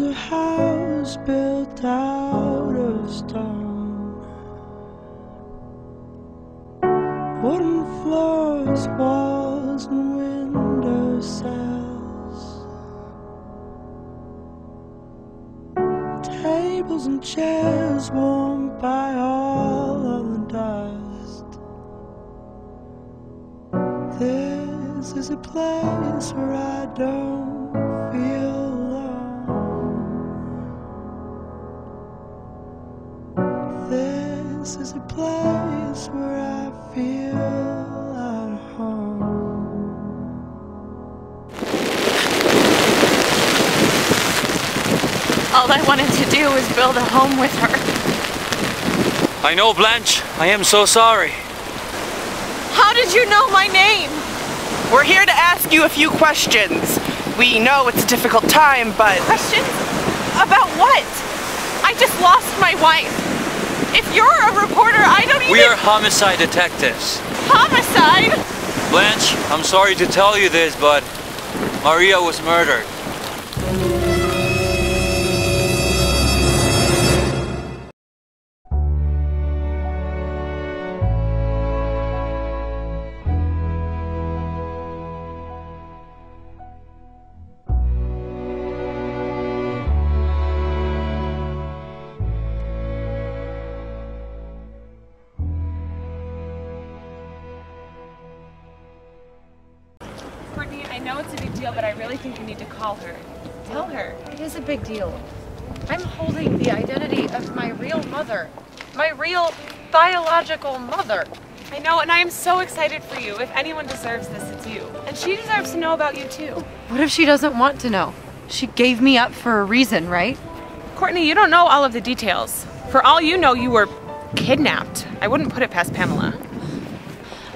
There's a house built out of stone, wooden floors, walls and window sills, tables and chairs warmed by all of the dust. This is a place where I don't feel alone. This is a place where I feel at home. All I wanted to do was build a home with her. I know, Blanche. I am so sorry. How did you know my name? We're here to ask you a few questions. We know it's a difficult time, but... Questions? About what? I just lost my wife. If you're a reporter, I don't even... We are homicide detectives. Homicide? Blanche, I'm sorry to tell you this, but Maria was murdered. Courtney, I know it's a big deal, but I really think you need to call her. Tell her. It is a big deal. I'm holding the identity of my real mother. My real biological mother. I know, and I am so excited for you. If anyone deserves this, it's you. And she deserves to know about you, too. What if she doesn't want to know? She gave me up for a reason, right? Courtney, you don't know all of the details. For all you know, you were kidnapped. I wouldn't put it past Pamela.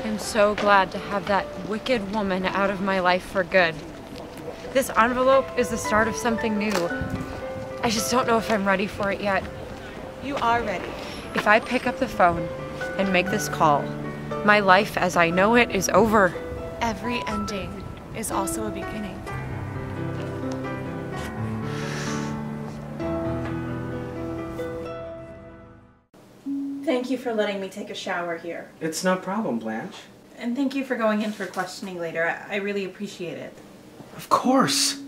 I'm so glad to have that wicked woman out of my life for good. This envelope is the start of something new. I just don't know if I'm ready for it yet. You are ready. If I pick up the phone and make this call, my life as I know it is over. Every ending is also a beginning. Thank you for letting me take a shower here. It's no problem, Blanche. And thank you for going in for questioning later. I really appreciate it. Of course.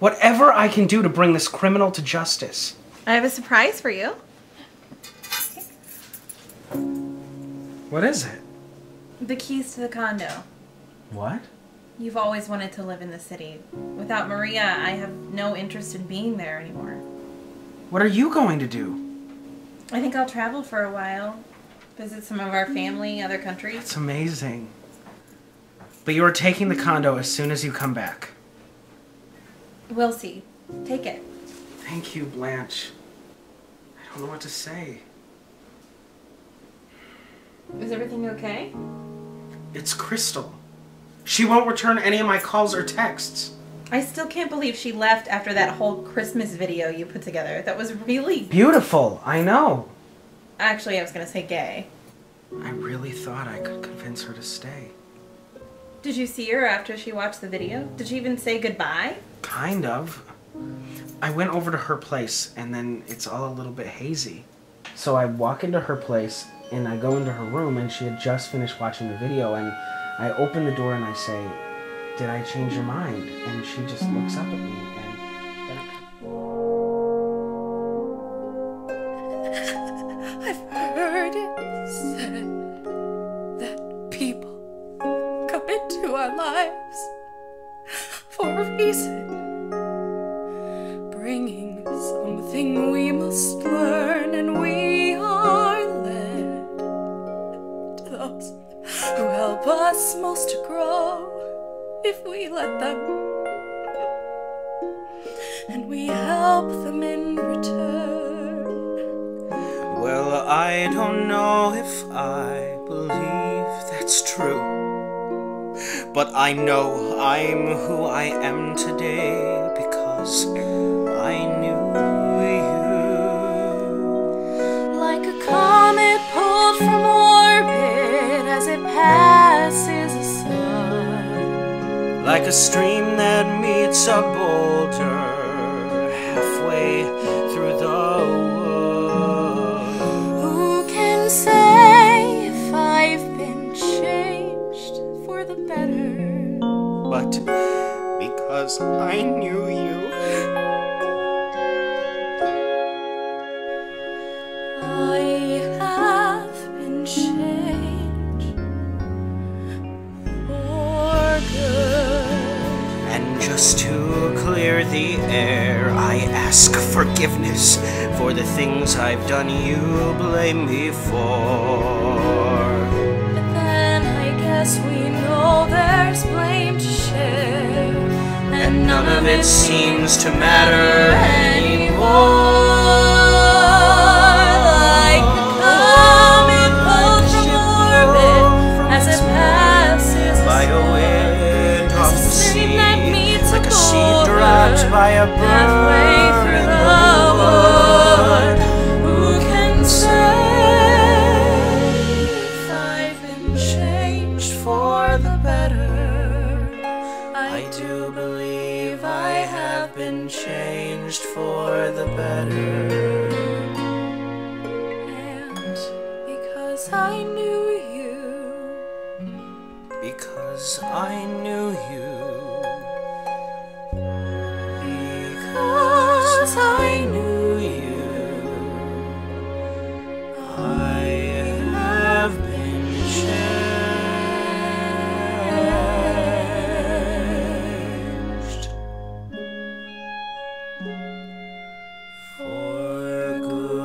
Whatever I can do to bring this criminal to justice. I have a surprise for you. What is it? The keys to the condo. What? You've always wanted to live in the city. Without Maria, I have no interest in being there anymore. What are you going to do? I think I'll travel for a while. Visit some of our family, other countries. It's amazing. But you are taking the condo as soon as you come back. We'll see. Take it. Thank you, Blanche. I don't know what to say. Is everything okay? It's Crystal. She won't return any of my calls or texts. I still can't believe she left after that whole Christmas video you put together. That was really... Beautiful, I know. Actually, I was gonna say gay. I really thought I could convince her to stay. Did you see her after she watched the video? Did she even say goodbye? Kind of. I went over to her place and then it's all a little bit hazy. So I walk into her place and I go into her room and she had just finished watching the video and I open the door and I say, "Did I change your mind?" And she just looks up at me and then I've heard it said that people come into our lives for a reason, bringing something we must learn, and we are led to those who help us most to grow if we let them, and we help them in return. Well, I don't know if I believe that's true, but I know I'm who I am today because I knew you. Like a comet pulled from orbit as it passes the sun, Like a stream that meets a boulder halfway forgiveness for the things I've done you blame me for. But then I guess we know there's blame to share, And none of it seems to matter anymore. Like the chemical from orbit as it passes By a wind off the sea, like a seed dropped by a bird in the wood. Who can say if I've been changed for the better? I do believe I have been changed for the better. And because I knew you, Because I knew you. because I knew you. I have been changed for good.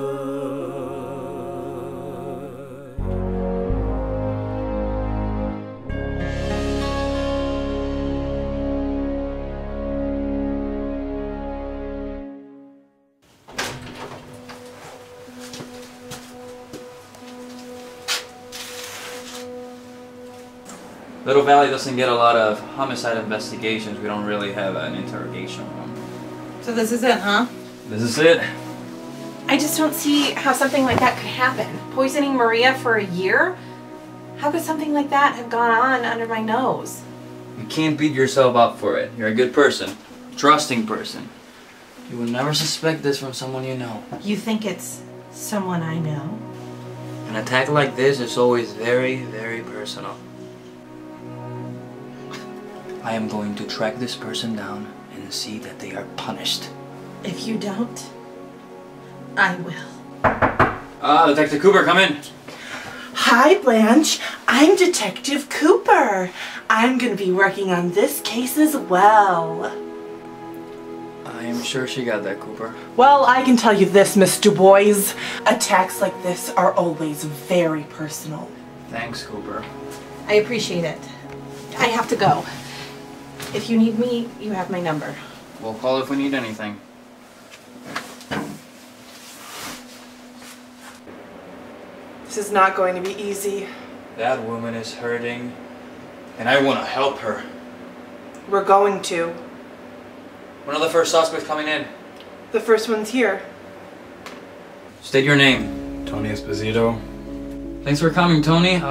Little Valley doesn't get a lot of homicide investigations. We don't really have an interrogation room. So this is it, huh? This is it. I just don't see how something like that could happen. Poisoning Maria for a year? How could something like that have gone on under my nose? You can't beat yourself up for it. You're a good person. Trusting person. You will never suspect this from someone you know. You think it's someone I know? An attack like this is always very, very personal. I am going to track this person down and see that they are punished. If you don't, I will. Detective Cooper, come in. Hi, Blanche. I'm Detective Cooper. I'm going to be working on this case as well. I am sure she got that, Cooper. Well, I can tell you this, Miss Du Bois. Attacks like this are always very personal. Thanks, Cooper. I appreciate it. I have to go. If you need me, you have my number. We'll call if we need anything. This is not going to be easy. That woman is hurting, and I want to help her. We're going to. One of the first suspects coming in. The first one's here. State your name. Tony Esposito. Thanks for coming, Tony.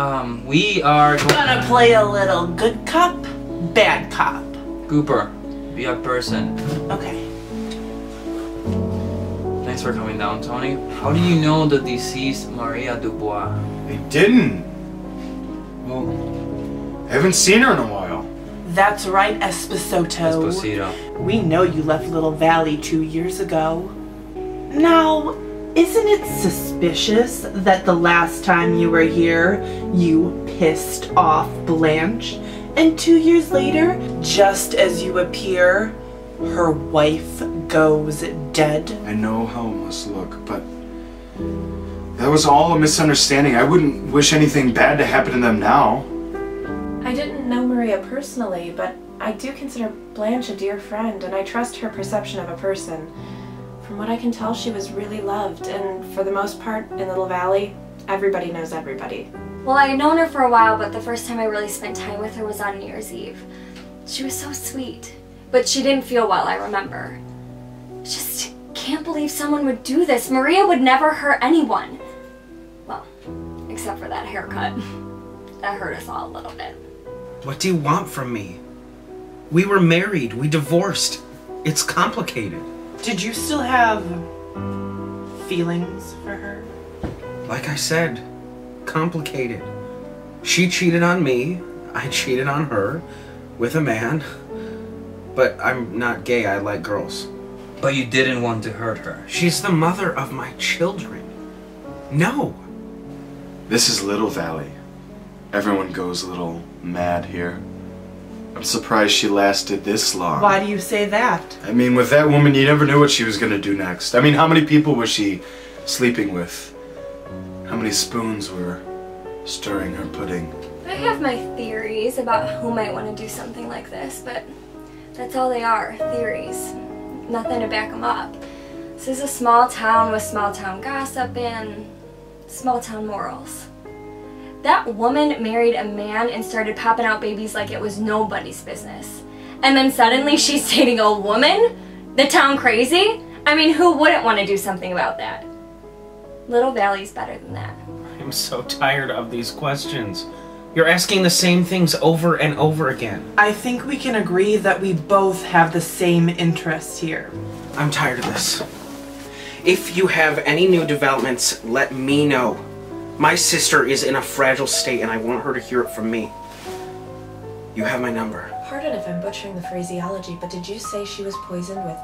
We are Gonna play a little good cop, bad cop. Cooper, be a person. Okay. Thanks for coming down, Tony. How do you know the deceased Maria Dubois? I didn't. Well, I haven't seen her in a while. That's right, Esposito. Esposito. We know you left Little Valley 2 years ago. Now, isn't it suspicious that the last time you were here, you pissed off Blanche? And 2 years later, just as you appear, her wife goes dead? I know how it must look, but that was all a misunderstanding. I wouldn't wish anything bad to happen to them now. I didn't know Maria personally, but I do consider Blanche a dear friend, and I trust her perception of a person. From what I can tell, she was really loved, and for the most part, in Little Valley, everybody knows everybody. Well, I had known her for a while, but the first time I really spent time with her was on New Year's Eve. She was so sweet, but she didn't feel well, I remember. Just can't believe someone would do this. Maria would never hurt anyone. Well, except for that haircut. That hurt us all a little bit. What do you want from me? We were married. We divorced. It's complicated. Did you still have feelings for her? Like I said, complicated. She cheated on me. I cheated on her with a man. But I'm not gay. I like girls. But you didn't want to hurt her. She's the mother of my children. No. This is Little Valley. Everyone goes a little mad here. I'm surprised she lasted this long. Why do you say that? I mean, with that woman, you never knew what she was gonna do next. I mean, how many people was she sleeping with? How many spoons were stirring her pudding? I have my theories about who might want to do something like this, but that's all they are, theories. Nothing to back them up. This is a small town with small town gossip and small town morals. That woman married a man and started popping out babies like it was nobody's business. And then suddenly she's dating a woman? The town crazy? I mean, who wouldn't want to do something about that? Little Valley's better than that. I'm so tired of these questions. You're asking the same things over and over again. I think we can agree that we both have the same interests here. I'm tired of this. If you have any new developments, let me know. My sister is in a fragile state and I want her to hear it from me. You have my number. Pardon if I'm butchering the phraseology, but did you say she was poisoned with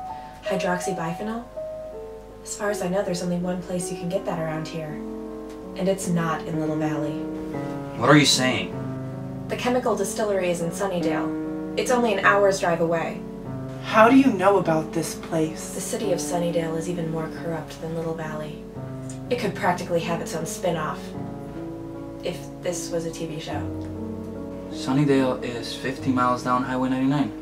hydroxybiphenol? As far as I know, there's only one place you can get that around here. And it's not in Little Valley. What are you saying? The chemical distillery is in Sunnydale. It's only an hour's drive away. How do you know about this place? The city of Sunnydale is even more corrupt than Little Valley. It could practically have its own spin-off if this was a TV show. Sunnydale is 50 miles down Highway 99.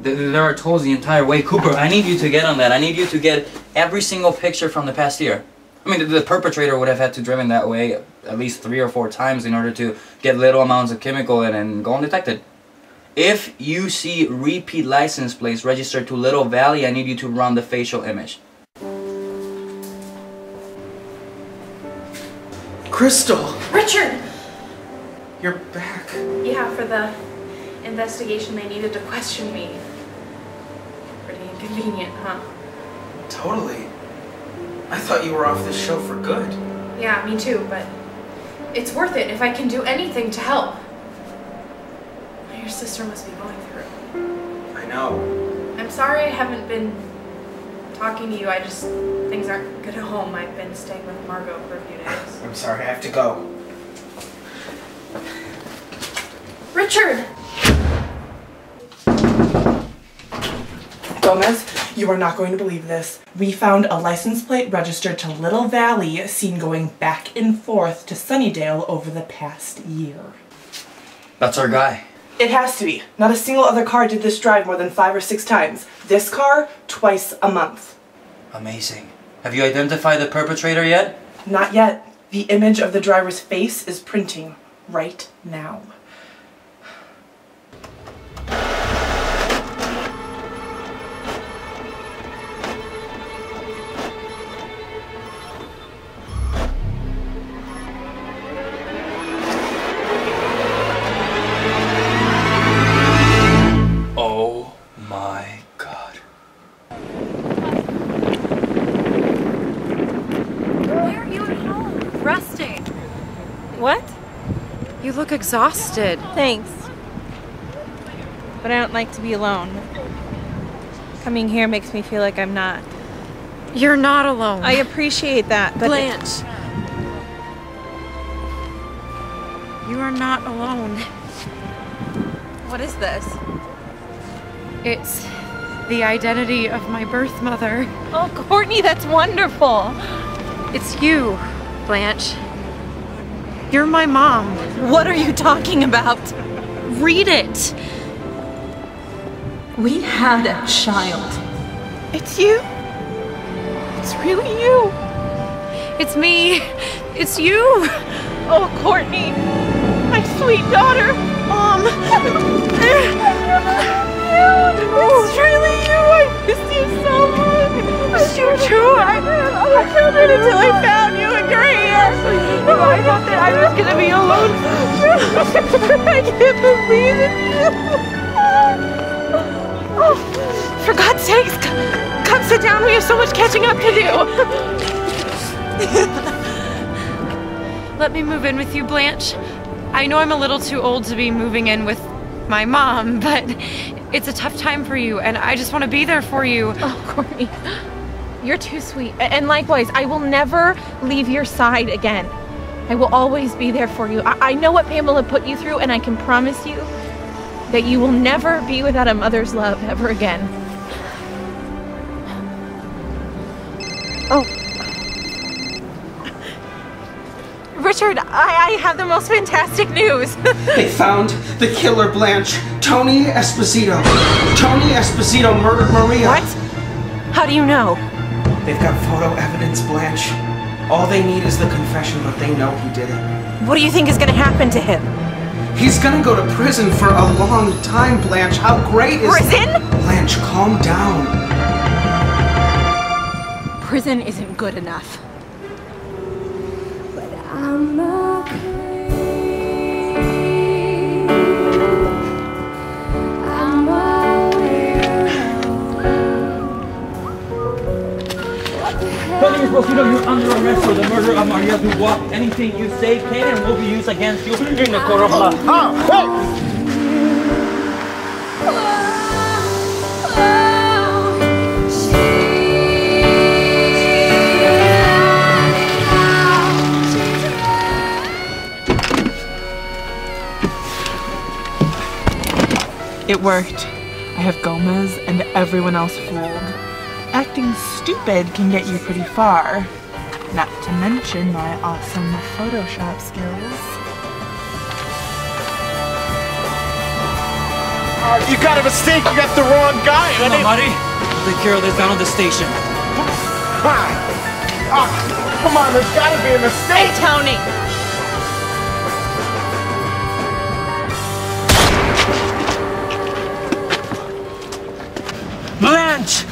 There are tolls the entire way. Cooper, I need you to get on that. I need you to get every single picture from the past year. I mean, the perpetrator would have had to driven that way at least 3 or 4 times in order to get little amounts of chemical in and go undetected. If you see repeat license plates registered to Little Valley, I need you to run the facial image. Crystal! Richard! You're back. Yeah, for the investigation they needed to question me. Pretty inconvenient, huh? Totally. I thought you were off this show for good. Yeah, me too, but it's worth it if I can do anything to help. What your sister must be going through. I know. I'm sorry I haven't been talking to you. Things aren't good at home. I've been staying with Margot for a few days. I'm sorry, I have to go. Richard! Gomez, you are not going to believe this. We found a license plate registered to Little Valley seen going back and forth to Sunnydale over the past year. That's our guy. It has to be. Not a single other car did this drive more than 5 or 6 times. This car, twice a month. Amazing. Have you identified the perpetrator yet? Not yet. The image of the driver's face is printing right now. Oh my God. Why aren't you at home? Resting. What? You look exhausted. Thanks. But I don't like to be alone. Coming here makes me feel like I'm not. You're not alone. I appreciate that, but Blanche. You are not alone. what is this? It's the identity of my birth mother. Oh, Courtney, that's wonderful. It's you, Blanche. You're my mom. What are you talking about? Read it. We had a child. It's you? It's really you? It's me. It's you. Oh, Courtney, my sweet daughter. Mom. It's really you. I missed you so much. It's you too. I didn't have other children until I found you and you're here. I thought that I was going to be alone. I can't believe it. Oh, for God's sakes, come sit down. We have so much catching up to do. Let me move in with you, Blanche. I know I'm a little too old to be moving in with my mom, but it's a tough time for you, and I just want to be there for you. Oh, Courtney, you're too sweet. And likewise, I will never leave your side again. I will always be there for you. I know what Pamela put you through, and I can promise you that you will never be without a mother's love ever again. Oh. Richard, I have the most fantastic news. They found the killer, Blanche. Tony Esposito. Tony Esposito murdered Maria. What? How do you know? They've got photo evidence, Blanche. All they need is the confession, but they know he did it. What do you think is going to happen to him? He's gonna go to prison for a long time, Blanche. How great is prison? Blanche, calm down. Prison isn't good enough. But I'm okay. I'm a Tony Esposito, you're under arrest for the murder of Maria Dubois. Anything you say can and will be used against you in the court of law. It worked. I have Gomez and everyone else fooled. Acting stupid can get you pretty far. Not to mention my awesome Photoshop skills. You got a mistake, you got the wrong guy. Come on, Marty. We'll take care of this down at the station. Come on, there's gotta be a mistake. Hey, Tony! Blanche!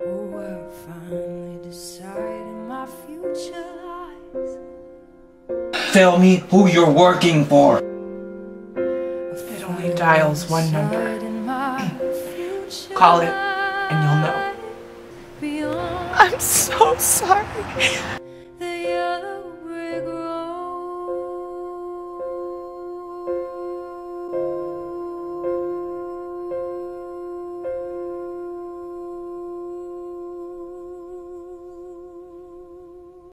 We're finally deciding my future lies. Tell me who you're working for. It only dials one number. Call it and you'll know. I'm so sorry.